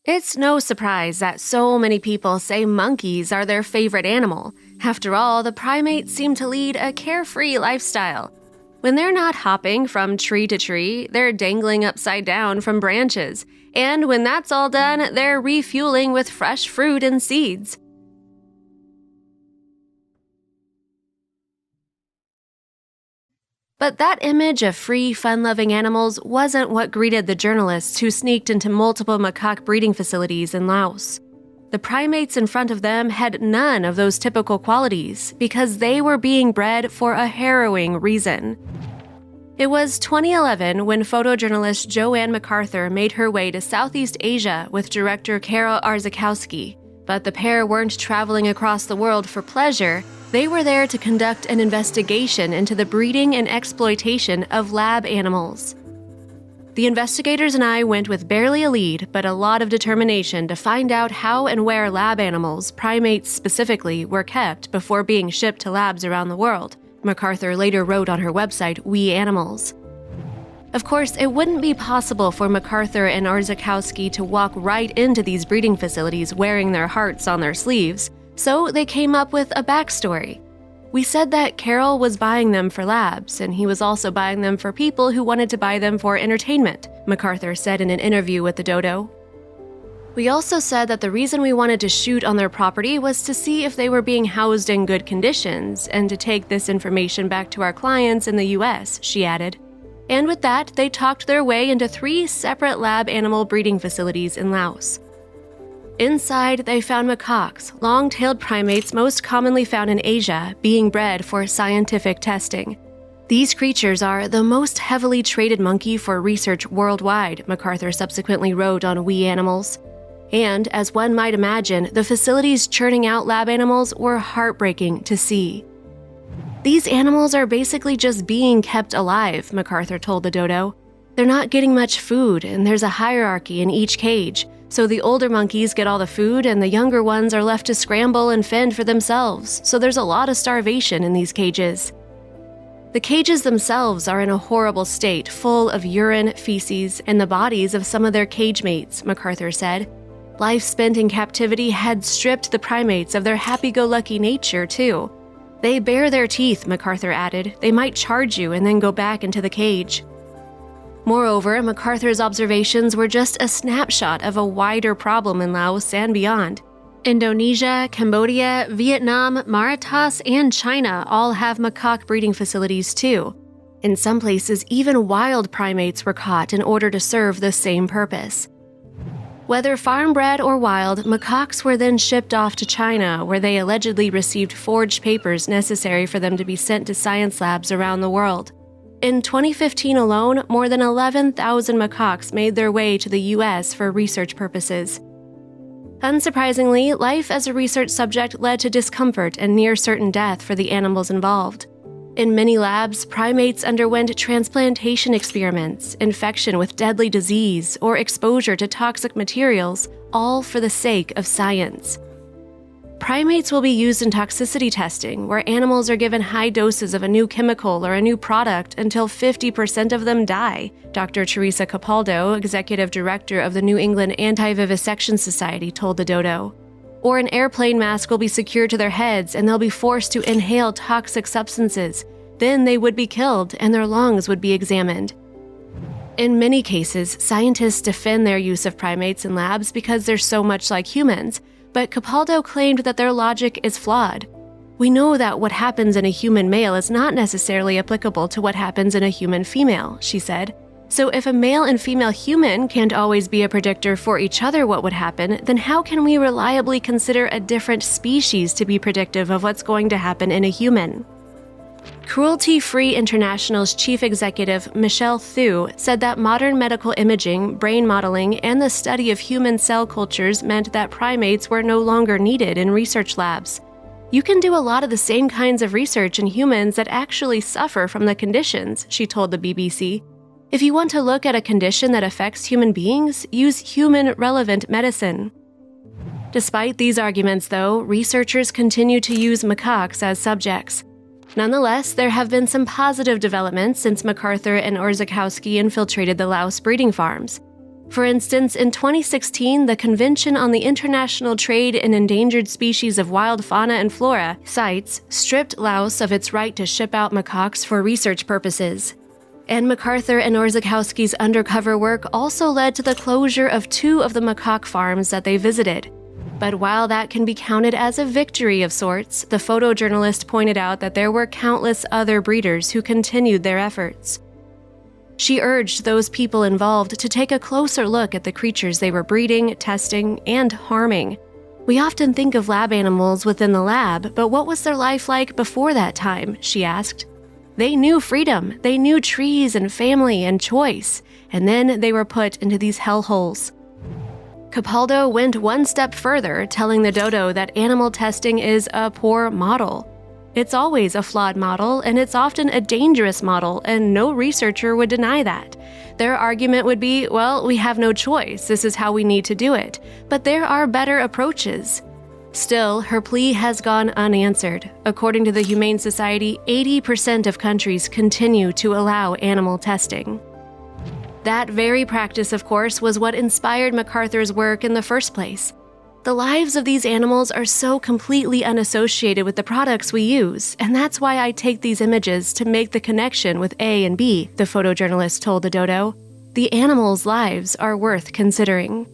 It's no surprise that so many people say monkeys are their favorite animal. After all, the primates seem to lead a carefree lifestyle. When they're not hopping from tree to tree, they're dangling upside down from branches. And when that's all done, they're refueling with fresh fruit and seeds. But that image of free, fun-loving animals wasn't what greeted the journalists who sneaked into multiple macaque breeding facilities in Laos. The primates in front of them had none of those typical qualities because they were being bred for a harrowing reason. It was 2011 when photojournalist Joanne MacArthur made her way to Southeast Asia with director Carol Arzakowski. But the pair weren't traveling across the world for pleasure. They were there to conduct an investigation into the breeding and exploitation of lab animals. The investigators and I went with barely a lead, but a lot of determination to find out how and where lab animals, primates specifically, were kept before being shipped to labs around the world. MacArthur later wrote on her website, We Animals. Of course, it wouldn't be possible for MacArthur and Arzakowski to walk right into these breeding facilities wearing their hearts on their sleeves, so they came up with a backstory. We said that Carol was buying them for labs, and he was also buying them for people who wanted to buy them for entertainment, MacArthur said in an interview with the Dodo. We also said that the reason we wanted to shoot on their property was to see if they were being housed in good conditions, and to take this information back to our clients in the US, she added. And with that, they talked their way into 3 separate lab animal breeding facilities in Laos. Inside, they found macaques, long-tailed primates most commonly found in Asia, being bred for scientific testing. These creatures are the most heavily traded monkey for research worldwide, MacArthur subsequently wrote on We Animals. And, as one might imagine, the facilities churning out lab animals were heartbreaking to see. These animals are basically just being kept alive, MacArthur told the Dodo. They're not getting much food, and there's a hierarchy in each cage. So the older monkeys get all the food, and the younger ones are left to scramble and fend for themselves, so there's a lot of starvation in these cages. The cages themselves are in a horrible state, full of urine, feces, and the bodies of some of their cage mates, MacArthur said. Life spent in captivity had stripped the primates of their happy-go-lucky nature, too. They bare their teeth, MacArthur added. They might charge you and then go back into the cage. Moreover, MacArthur's observations were just a snapshot of a wider problem in Laos and beyond. Indonesia, Cambodia, Vietnam, Mauritius, and China all have macaque breeding facilities too. In some places, even wild primates were caught in order to serve the same purpose. Whether farm-bred or wild, macaques were then shipped off to China, where they allegedly received forged papers necessary for them to be sent to science labs around the world. In 2015 alone, more than 11,000 macaques made their way to the US for research purposes. Unsurprisingly, life as a research subject led to discomfort and near-certain death for the animals involved. In many labs, primates underwent transplantation experiments, infection with deadly disease, or exposure to toxic materials, all for the sake of science. Primates will be used in toxicity testing, where animals are given high doses of a new chemical or a new product until 50% of them die, Dr. Teresa Capaldo, executive director of the New England Anti-Vivisection Society, told the Dodo. Or an airplane mask will be secured to their heads and they'll be forced to inhale toxic substances. Then they would be killed and their lungs would be examined. In many cases, scientists defend their use of primates in labs because they're so much like humans, but Capaldo claimed that their logic is flawed. We know that what happens in a human male is not necessarily applicable to what happens in a human female, she said. So if a male and female human can't always be a predictor for each other what would happen, then how can we reliably consider a different species to be predictive of what's going to happen in a human? Cruelty Free International's chief executive, Michelle Thu, said that modern medical imaging, brain modeling, and the study of human cell cultures meant that primates were no longer needed in research labs. You can do a lot of the same kinds of research in humans that actually suffer from the conditions, she told the BBC. If you want to look at a condition that affects human beings, use human-relevant medicine. Despite these arguments, though, researchers continue to use macaques as subjects. Nonetheless, there have been some positive developments since MacArthur and Arzakowski infiltrated the Laos breeding farms. For instance, in 2016, the Convention on the International Trade in Endangered Species of Wild Fauna and Flora, CITES, stripped Laos of its right to ship out macaques for research purposes. And MacArthur and Orzechowski's undercover work also led to the closure of 2 of the macaque farms that they visited. But while that can be counted as a victory of sorts, the photojournalist pointed out that there were countless other breeders who continued their efforts. She urged those people involved to take a closer look at the creatures they were breeding, testing, and harming. We often think of lab animals within the lab, but what was their life like before that time? She asked. They knew freedom, they knew trees and family and choice, and then they were put into these hellholes. Capaldo went one step further, telling the dodo that animal testing is a poor model. It's always a flawed model, and it's often a dangerous model, and no researcher would deny that. Their argument would be, well, we have no choice, this is how we need to do it, but there are better approaches. Still, her plea has gone unanswered. According to the Humane Society, 80% of countries continue to allow animal testing. That very practice, of course, was what inspired MacArthur's work in the first place. The lives of these animals are so completely unassociated with the products we use, and that's why I take these images to make the connection with A and B, the photojournalist told the dodo. The animals' lives are worth considering.